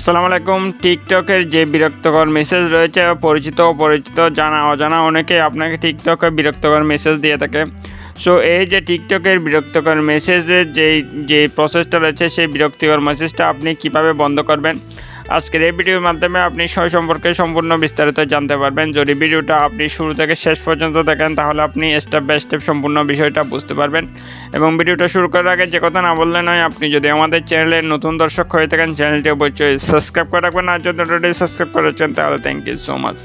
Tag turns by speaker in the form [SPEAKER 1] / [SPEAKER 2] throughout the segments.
[SPEAKER 1] আসসালামু আলাইকুম। টিকটকের যে বিরক্তকর মেসেজ রয়েছে, পরিচিত অপরিচিত জানা অজানা অনেকে আপনাকে টিকটকে বিরক্তকর মেসেজ দিয়ে থাকে। সো এই যে টিকটকের বিরক্তকর মেসেজের যে প্রসেসটা রয়েছে, সেই বিরক্তিকর মেসেজটা আপনি কিভাবে বন্ধ করবেন, আজকের এই ভিডিওর মাধ্যমে আপনি সেই সম্পর্কে সম্পূর্ণ বিস্তারিত জানতে পারবেন। যদি ভিডিওটা আপনি শুরু থেকে শেষ পর্যন্ত দেখেন তাহলে আপনি স্টেপ বাই স্টেপ সম্পূর্ণ বিষয়টা বুঝতে পারবেন। এবং ভিডিওটা শুরু করার আগে যে কথা না বললে নয়, আপনি যদি আমাদের চ্যানেলের নতুন দর্শক হয়ে থাকেন চ্যানেলটি অবশ্যই সাবস্ক্রাইব করে রাখবেন, আর যদি অলরেডি সাবস্ক্রাইব করেছেন তাহলে থ্যাংক ইউ সো মাচ।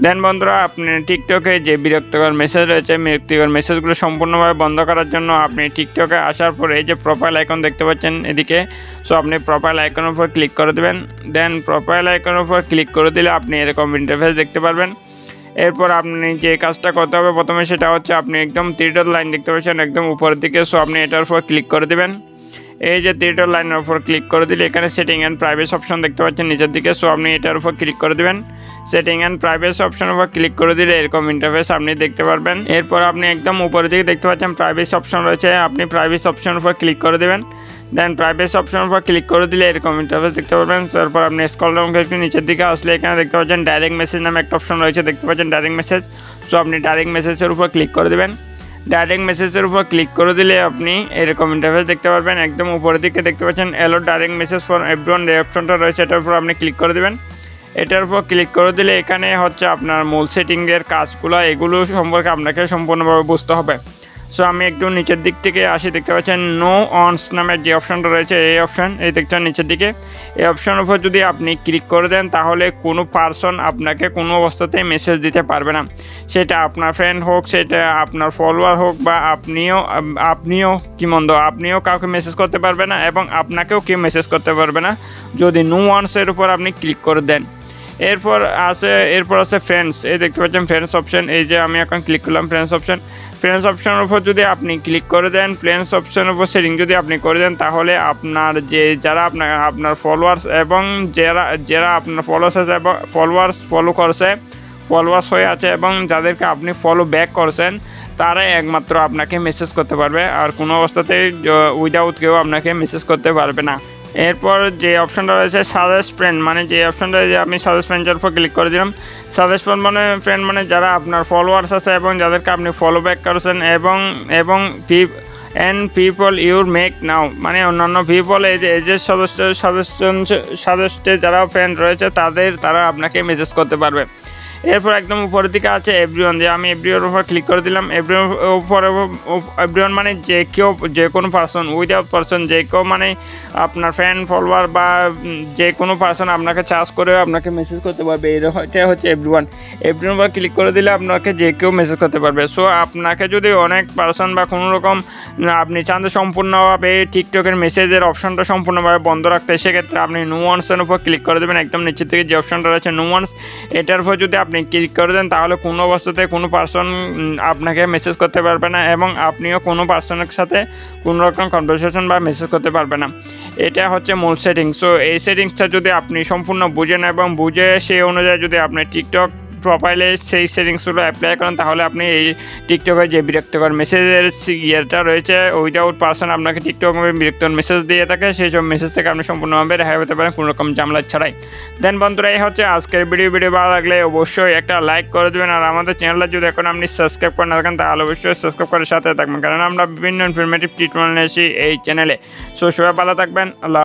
[SPEAKER 1] দেন বন্ধুরা, আপনি টিকটকে যে বিরক্তিকর মেসেজ রয়েছে, বিরক্তিকর মেসেজগুলো সম্পূর্ণভাবে বন্ধ করার জন্য আপনি টিকটকে আসার পর এই যে প্রোফাইল আইকন দেখতে পাচ্ছেন এদিকে, সো আপনি প্রোফাইল আইকনের উপর ক্লিক করে দেবেন। দেন প্রোফাইল আইকনের উপর ক্লিক করে দিলে আপনি এরকম ইন্টারফেস দেখতে পারবেন। এরপর আপনি যে কাজটা করতে হবে প্রথমে, সেটা হচ্ছে আপনি একদম 3 ডট লাইন দেখতে পাচ্ছেন একদম উপরের দিকে, সো আপনি এটার উপর ক্লিক করে দেবেন। এই যে 3 ডট লাইনের উপর ক্লিক করে দিলে এখানে সেটিং অ্যান্ড প্রাইভেসি অপশন দেখতে পাচ্ছেন নিচের দিকে, সো আপনি এটার উপর ক্লিক করে দেবেন। সেটিং অ্যান্ড প্রাইভেসি অপশনের উপর ক্লিক করে দিলে এরকম ইন্টারফেস আপনি দেখতে পারবেন। এরপর আপনি একদম উপরের দিকে দেখতে পাচ্ছেন প্রাইভেসি অপশন রয়েছে, আপনি প্রাইভেসি অপশনের উপর ক্লিক করে দেবেন। দেন প্রাইভেসি অপশনের উপর ক্লিক করে দিলে এরকম ইন্টারফেস দেখতে পারবেন। তারপর আপনি স্ক্রল ডাউন করে একটু নিচের দিকে আসলে এখানে দেখতে পাচ্ছেন ডাইরেক্ট মেসেজ নামে একটা অপশন রয়েছে, দেখতে পাচ্ছেন ডাইরেক্ট মেসেজ, সো আপনি ডাইরেক্ট মেসেজের উপর ক্লিক করে দেবেন। ডাইরেক্ট মেসেজের উপর ক্লিক করে দিলে আপনি এরকম ইন্টারফেস দেখতে পারবেন। একদম উপরের দিকে দেখতে পাচ্ছেন এলো ডাইরেক্ট মেসেজ ফর এভরিওয়ান, এই অপশনটা রয়েছে, এটার উপর আপনি ক্লিক করে দেবেন। এটার উপর ক্লিক করে দিলে এখানে হচ্ছে আপনার মূল সেটিংয়ের কাজগুলো, এগুলো সম্পর্কে আপনাকে সম্পূর্ণভাবে বুঝতে হবে। সো আমি একটু নিচের দিক থেকে আসি, দেখতে পাচ্ছেন নো অনস নামের যে অপশনটা রয়েছে, এই অপশন এই দেখছেন নিচের দিকে, এই অপশনের উপর যদি আপনি ক্লিক করে দেন তাহলে কোনো পার্সন আপনাকে কোনো অবস্থাতেই মেসেজ দিতে পারবে না। সেটা আপনার ফ্রেন্ড হোক, সেটা আপনার ফলোয়ার হোক, বা আপনিও কি মন্দ, আপনিও কাউকে মেসেজ করতে পারবে না এবং আপনাকেও কেউ মেসেজ করতে পারবে না যদি নো অনসের উপর আপনি ক্লিক করে দেন। এরপর আছে ফ্রেন্ডস, এই দেখতে পাচ্ছেন ফ্রেন্ডস অপশন, এই যে আমি এখন ক্লিক করলাম ফ্রেন্ডস অপশন। ফ্রেন্ডস অপশনের উপর যদি আপনি ক্লিক করে দেন, ফ্রেন্ডস অপশনের উপর সেটিং যদি আপনি করে দেন, তাহলে আপনার যারা আপনার ফলোয়ার্স এবং যারা আপনার ফলোয়ার্স আছে এবং ফলোয়ার্স হয়ে আছে এবং যাদেরকে আপনি ফলো ব্যাক করছেন, তারাই একমাত্র আপনাকে মেসেজ করতে পারবে, আর কোনো অবস্থাতেই উইদাউট কেউ আপনাকে মেসেজ করতে পারবে না। এরপর যে অপশনটা রয়েছে সাজেস্ট ফ্রেন্ড, মানে যে অপশনটা যে আমি সাজেস্ট ফ্রেন্ডের উপর ক্লিক করে দিলাম। সাজেস্ট ফ্রেন্ড মানে যারা আপনার ফলোয়ার্স আছে এবং যাদেরকে আপনি ফলো ব্যাক করেছেন এবং পিপল ইউর মেক নাও, মানে অন্যান্য পিপল এই যে সাজেস্টে যারা ফ্রেন্ড রয়েছে তারা আপনাকে মেসেজ করতে পারবে। এরপর একদম উপরের দিকে আছে এভরিওয়ান, যে আমি এভরিওয়ানের উপর ক্লিক করে দিলাম। এভরিওয়ান মানে যে কোনো পার্সন, উইদাউট পার্সন, যে কেউ মানে আপনার ফ্রেন্ড ফলোয়ার বা যে কোনো পার্সন আপনাকে চার্জ করে আপনাকে মেসেজ করতে পারবে, এটা হচ্ছে এভরিওয়ান উপর ক্লিক করে দিলে আপনাকে যে কেউ মেসেজ করতে পারবে। সো আপনাকে যদি অনেক পার্সন বা কোনো রকম আপনি চান সম্পূর্ণভাবে টিকটকের মেসেজের অপশনটা সম্পূর্ণভাবে বন্ধ রাখতে, সেক্ষেত্রে আপনি নো ওয়ান্সের উপর ক্লিক করে দেবেন। একদম নিচের থেকে যে অপশনটা রয়েছে নো ওয়ান্স, এটার উপর যদি আপনি ক্লিক করে দেন তাহলে কোনো অবস্থাতে কোনো পার্সন আপনাকে মেসেজ করতে পারবে না এবং আপনিও কোনো পার্সনের সাথে কোনো রকম কনভারসেশন বা মেসেজ করতে পারবে না। এটা হচ্ছে মূল সেটিংস। সো এই সেটিংসটা যদি আপনি সম্পূর্ণ বুঝেন এবং বুঝে সেই অনুযায়ী যদি আপনি টিকটক প্রোফাইলে সেই সেটিংসগুলো অ্যাপ্লাই করেন, তাহলে আপনি এই টিকটকের যে বিরক্তিকর মেসেজের ইয়েটা রয়েছে, উইদাউট পার্সন আপনাকে টিকটকে বিরক্তিকর মেসেজ দিয়ে থাকে, সেই সব মেসেজ থেকে আপনি সম্পূর্ণভাবে রেহাই পেতে পারেন কোনো রকম ঝামেলা ছাড়াই। দেন বন্ধুরা, এই হচ্ছে আজকের ভিডিও ভালো লাগলে অবশ্যই একটা লাইক করে দেবেন, আর আমাদের চ্যানেলটা যদি এখন আপনি সাবস্ক্রাইব করে না থাকেন তাহলে অবশ্যই সাবস্ক্রাইব করে সাথে থাকবেন, কারণ আমরা বিভিন্ন ইনফরমেটিভ ট্রিটমেন্ট নিয়ে আসি এই চ্যানেলে। সো সবাই ভালো থাকবেন, আল্লাহ।